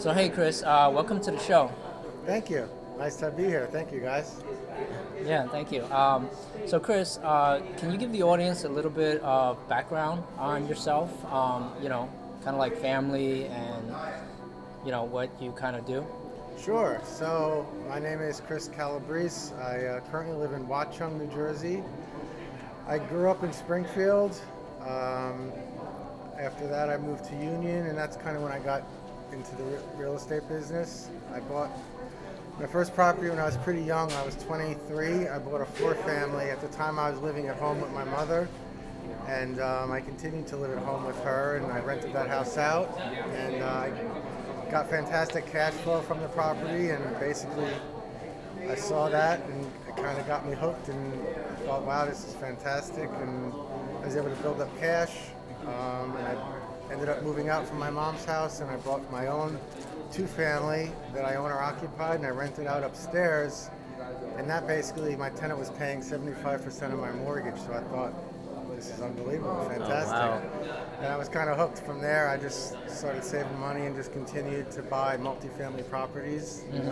So hey Chris, welcome to the show. Thank you. Nice to be here. Thank you, guys. Yeah, thank you. So Chris, can you give the audience a little bit of background on yourself? Kind of like family and what you kind of do. Sure. So, my name is Chris Calabrese. I currently live in Watchung, New Jersey. I grew up in Springfield. Um, After that, I moved to Union, and that's kind of when I got into the real estate business. I bought my first property when I was pretty young. I was 23. I bought a four-family. At the time, I was living at home with my mother, and I continued to live at home with her, and I rented that house out, and I got fantastic cash flow from the property, and basically I saw that, and it kind of got me hooked, and I thought, wow, this is fantastic, and I was able to build up cash, and I ended up moving out from my mom's house, and I bought my own two-family that I owner occupied, and I rented out upstairs, and that basically, my tenant was paying 75% of my mortgage, so I thought, this is unbelievable, fantastic. Wow. And I was kind of hooked from there. I just started saving money and just continued to buy multifamily properties. And,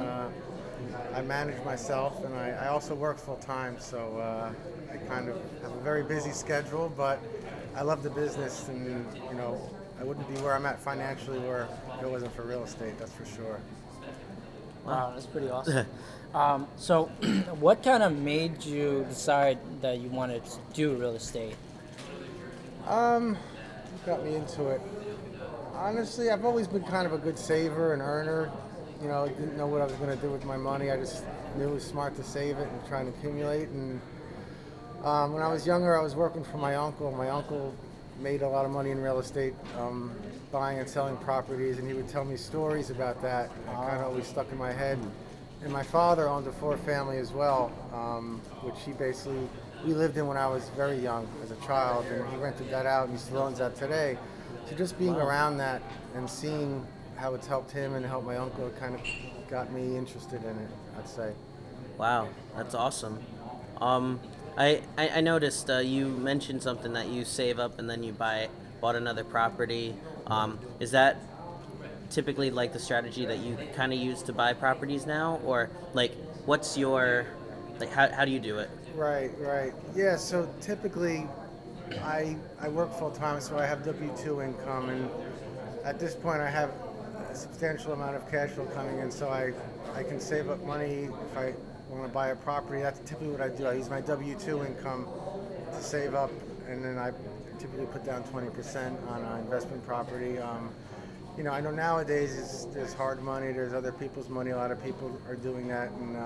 I manage myself, and I also work full time, so I kind of have a very busy schedule, but I love the business, and I wouldn't be where I'm at financially where if it wasn't for real estate, that's for sure. Wow, that's pretty awesome. So, what kind of made you decide that you wanted to do real estate? What got me into it? Honestly, I've always been kind of a good saver and earner. Didn't know what I was going to do with my money. I just knew it was smart to save it and try and accumulate. And when I was younger, I was working for my uncle. My uncle made a lot of money in real estate, buying and selling properties, and he would tell me stories about that. And it kind of always stuck in my head. And my father owned a four-family as well, which we lived in when I was very young as a child, and he rented that out, and he still owns that today. So just being around that and seeing how it's helped him and helped my uncle, it kind of got me interested in it, I'd say. Wow, that's awesome. I noticed you mentioned something that you save up and then you bought another property. Is that typically like the strategy that you kind of use to buy properties now, or like what's your how do you do it? Right. Yeah, so typically I work full time, so I have W-2 income, and at this point I have a substantial amount of cash flow coming in, so I can save up money if I want to buy a property. That's typically what I do. I use my W-2 income to save up, and then I typically put down 20% on an investment property. I know nowadays there's hard money, there's other people's money. A lot of people are doing that, and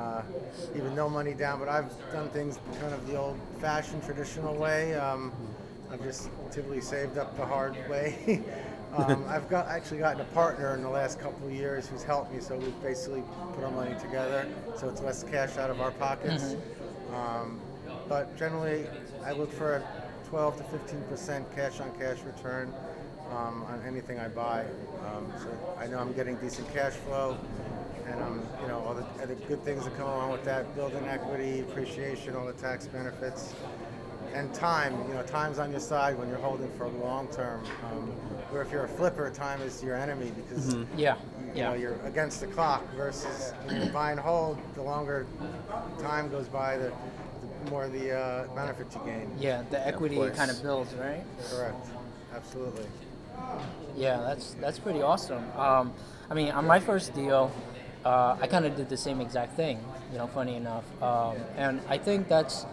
even no money down. But I've done things kind of the old-fashioned, traditional way. I've just typically saved up the hard way. I've actually gotten a partner in the last couple of years who's helped me, so we've basically put our money together, so it's less cash out of our pockets. But generally, I look for a 12 to 15% cash-on-cash return on anything I buy. So I know I'm getting decent cash flow, and all the other good things that come along with that, building equity, appreciation, all the tax benefits, and time. Time's on your side when you're holding for the long term. Where if you're a flipper, time is your enemy because you're against the clock. Versus when you buy and hold, the longer time goes by, the more the benefit you gain. Yeah, the equity kind of builds, right? Correct. Absolutely. Yeah, that's pretty awesome. On my first deal, I kind of did the same exact thing. Funny enough, and I think that's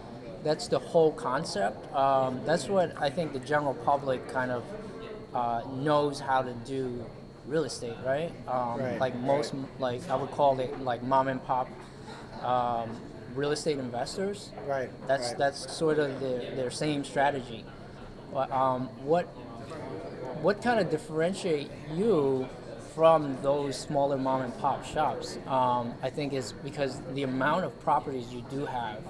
the whole concept. That's what I think the general public kind of knows how to do real estate, right? Like most, like I would call it like mom and pop real estate investors. Right. That's sort of their same strategy. But what kind of differentiate you from those smaller mom and pop shops? I think is because the amount of properties you do have,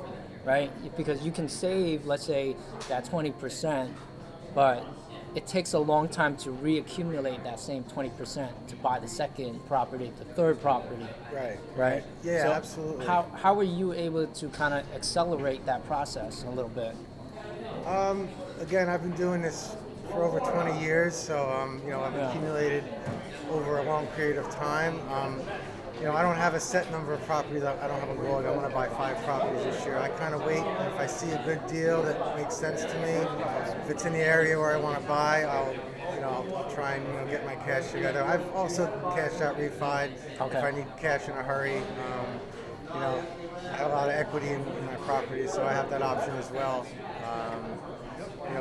right? Because you can save, let's say, that 20%, but it takes a long time to reaccumulate that same 20% to buy the second property, the third property. Right? Yeah, So absolutely. how are you able to kind of accelerate that process a little bit? Again, I've been doing this for over 20 years, so I've Yeah. accumulated over a long period of time. I don't have a set number of properties. I don't have a goal. I want to buy 5 properties this year. I kind of wait, and if I see a good deal that makes sense to me, if it's in the area where I want to buy, I'll try and get my cash together. I've also cashed out refied Okay. if I need cash in a hurry. I have a lot of equity in my properties, so I have that option as well.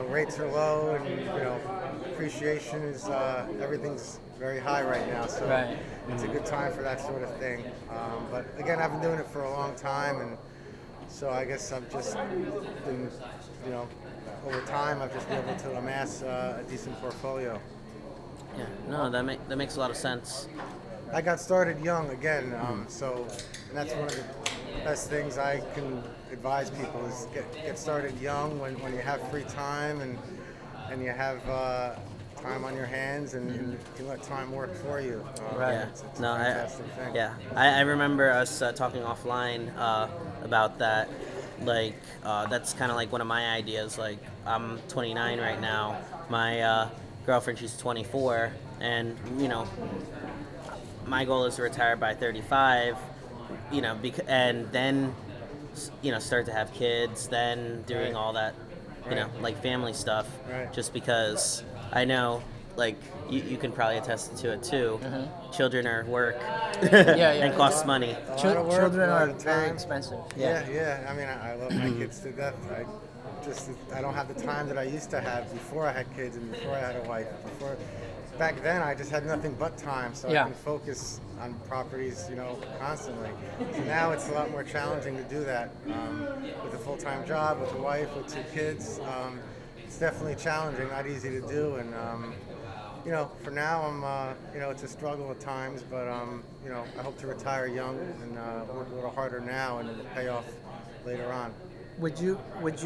Rates are low, and appreciation is everything's very high right now, so Right. it's a good time for that sort of thing. But again, I've been doing it for a long time, and so I guess I've just been, over time, I've just been able to amass a decent portfolio. Yeah, no, that makes a lot of sense. I got started young again, and that's one of the best things I can advise people is get started young when you have free time and you have time on your hands and you can let time work for you. Right. Yeah. It's a No, fantastic thing. yeah. I remember us talking offline about that. Like, that's kind of like one of my ideas. Like, I'm 29 right now. My girlfriend, she's 24, and my goal is to retire by 35. And then start to have kids, then doing Right. all that, Right. like family stuff. Right. Just because I know, like, you can probably attest to it too. Children are work Yeah. and costs money. A lot of work, Children a lot are of very time. expensive. Yeah. I mean, I love my kids to death. I don't have the time that I used to have before I had kids and before I had a wife. Back then, I just had nothing but time, so Yeah. I can focus on properties, constantly. So now it's a lot more challenging to do that with a full-time job, with a wife, with 2 kids. It's definitely challenging, not easy to do, and for now, it's a struggle at times, but I hope to retire young and work a little harder now, and it'll pay off later on. Would you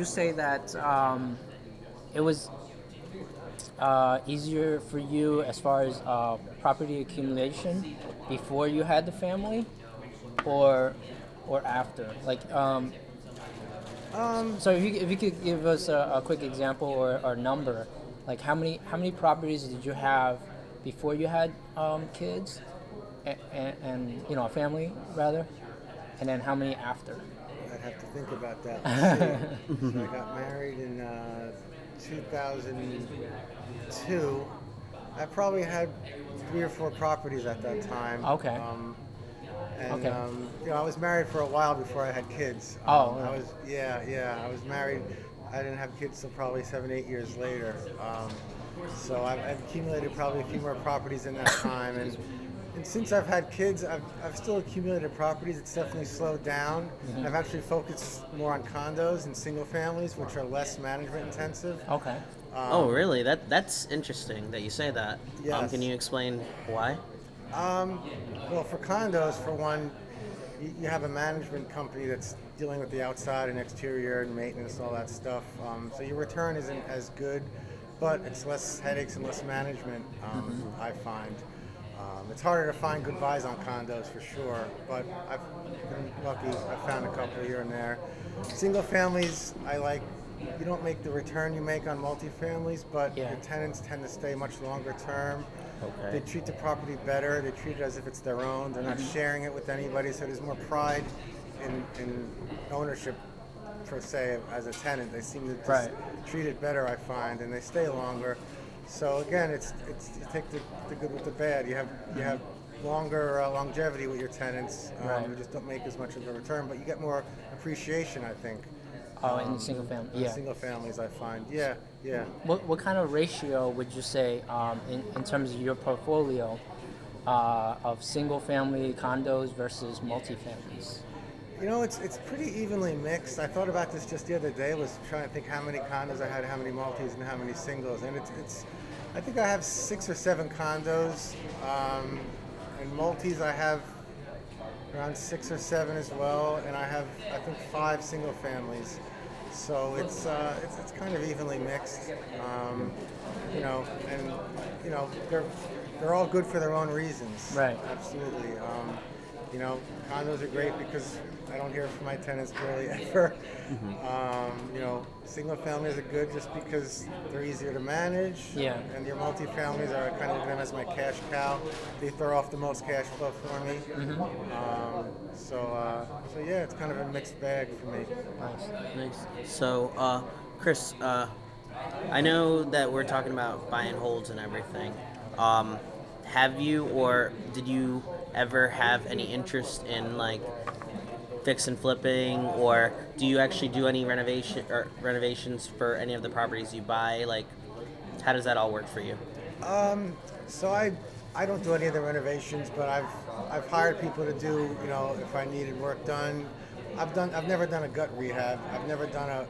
say that it was easier for you as far as property accumulation before you had the family, or after? Like, so if you could give us a quick example or number, like how many properties did you have before you had kids, and a family rather, and then how many after? I'd have to think about that. Let's see. So I got married in 2002. I probably had 3 or 4 properties at that time. Okay. And Okay. I was married for a while before I had kids. Oh, I was I was married. I didn't have kids till probably 7, 8 years later. So I've accumulated probably a few more properties in that time, and since I've had kids, I've still accumulated properties. It's definitely slowed down. I've actually focused more on condos and single families, which are less management intensive. Okay. Oh, really? That's interesting that you say that. Yes. Can you explain why? Well, for condos, for one, you have a management company that's dealing with the outside and exterior and maintenance and all that stuff. So your return isn't as good, but it's less headaches and less management, I find. It's harder to find good buys on condos for sure, but I've been lucky. I've found a couple here and there. Single families, I like. You don't make the return you make on multifamilies, but Yeah. your tenants tend to stay much longer term. Okay. They treat the property better. They treat it as if it's their own. They're not sharing it with anybody, so there's more pride in ownership per se as a tenant. They seem to just Right. treat it better, I find, and they stay longer. So again, it's you take the good with the bad. You have longer longevity with your tenants. Right. You just don't make as much of a return, but you get more appreciation, I think. Oh, in single family. In Yeah. single families, I find. Yeah. What kind of ratio would you say in terms of your portfolio of single family condos versus multifamilies? It's pretty evenly mixed. I thought about this just the other day. Was trying to think how many condos I had, how many multis, and how many singles. And it's I think I have 6 or 7 condos, and multis I have around 6 or 7 as well, and I think 5 single families. So it's kind of evenly mixed, and they're all good for their own reasons. Right. Absolutely. You know, condos are great because I don't hear from my tenants barely ever. You know, single families are good just because they're easier to manage. Yeah. And your multifamilies are kind of them as my cash cow. They throw off the most cash flow for me. So yeah, it's kind of a mixed bag for me. Nice. So, Chris, I know that we're talking about buy and holds and everything. Have you or did you ever have any interest in like fix and flipping, or do you actually do any renovations for any of the properties you buy? Like, how does that all work for you? So I don't do any of the renovations, but I've hired people to do, you know, if I needed work done. I've never done a gut rehab. I've never done a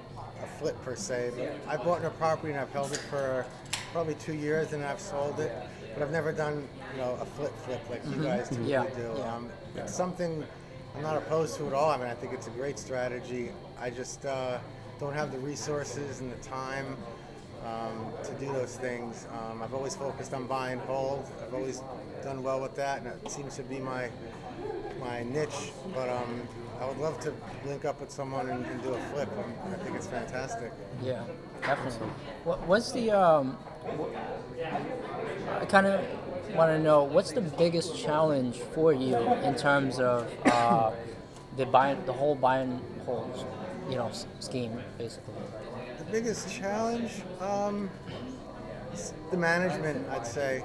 flip per se. But I bought a property and I've held it for probably 2 years and I've sold it. But I've never done, you know, a flip like you guys typically do. It's something I'm not opposed to at all. I mean, I think it's a great strategy. I just don't have the resources and the time to do those things. I've always focused on buy and hold. I've always done well with that, and it seems to be my niche. But I would love to link up with someone and do a flip. I think it's fantastic. Yeah, definitely. What's the I kind of want to know what's the biggest challenge for you in terms of the whole buy and hold, you know, scheme basically. The biggest challenge, is the management, I'd say.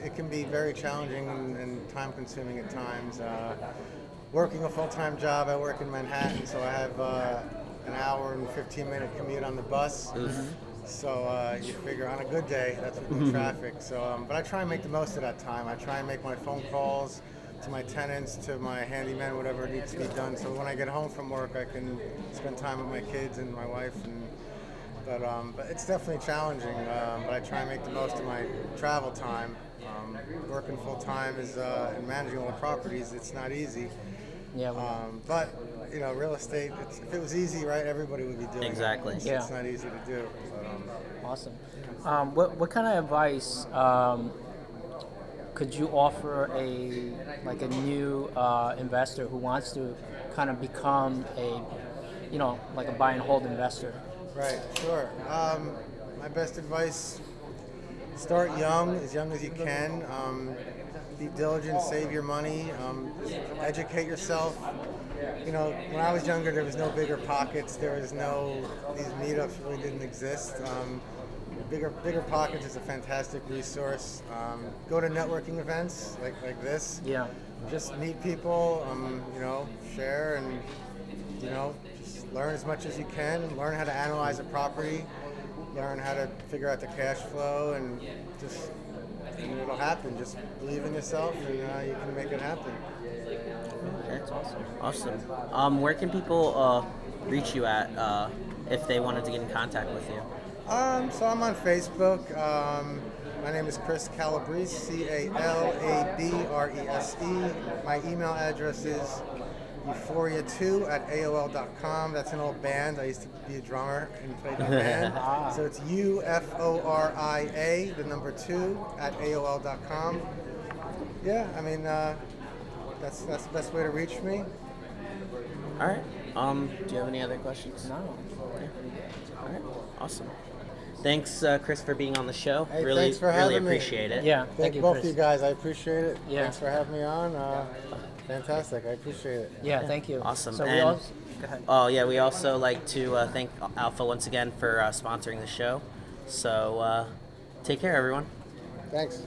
It can be very challenging and time-consuming at times. Working a full-time job, I work in Manhattan, so I have an hour and 15-minute commute on the bus. So you figure on a good day, that's with the traffic. So, but I try and make the most of that time. I try and make my phone calls to my tenants, to my handyman, whatever needs to be done. So when I get home from work, I can spend time with my kids and my wife. But it's definitely challenging. But I try and make the most of my travel time. Working full time and managing all the properties, it's not easy. Yeah. But you know, real estate. If it was easy, right, everybody would be doing Exactly. it. Yeah. It's not easy to do. But, Awesome. What kind of advice could you offer a new investor who wants to kind of become like a buy and hold investor? right, sure. My best advice: start young as you can. Be diligent, save your money, educate yourself. You know, when I was younger, there was no bigger pockets. There was these meetups really didn't exist. Bigger Pockets is a fantastic resource. Go to networking events like this. Yeah. Just meet people, you know, share and, you know, just learn as much as you can. Learn how to analyze a property. Learn how to figure out the cash flow and it'll happen. Just believe in yourself and you can make it happen. That's awesome. Where can people reach you at if they wanted to get in contact with you? So I'm on Facebook. My name is Chris Calabrese, Calabrese. My email address is euphoria2@aol.com. That's an old band. I used to be a drummer and played in a band. So it's UFORIA, the number 2, @aol.com. Yeah, I mean, that's the best way to reach me. All right. Do you have any other questions? No. All right. Awesome. Thanks, Chris, for being on the show. Hey, really, thanks for really having me. appreciate it. Yeah. Thank Thank you, both Chris. of you guys. I appreciate it. Yeah. Thanks for having me on. Fantastic. I appreciate it. Yeah. Thank you. Awesome. So And- go ahead. Oh yeah, we also like to thank Alpha once again for sponsoring the show. So take care, everyone. Thanks.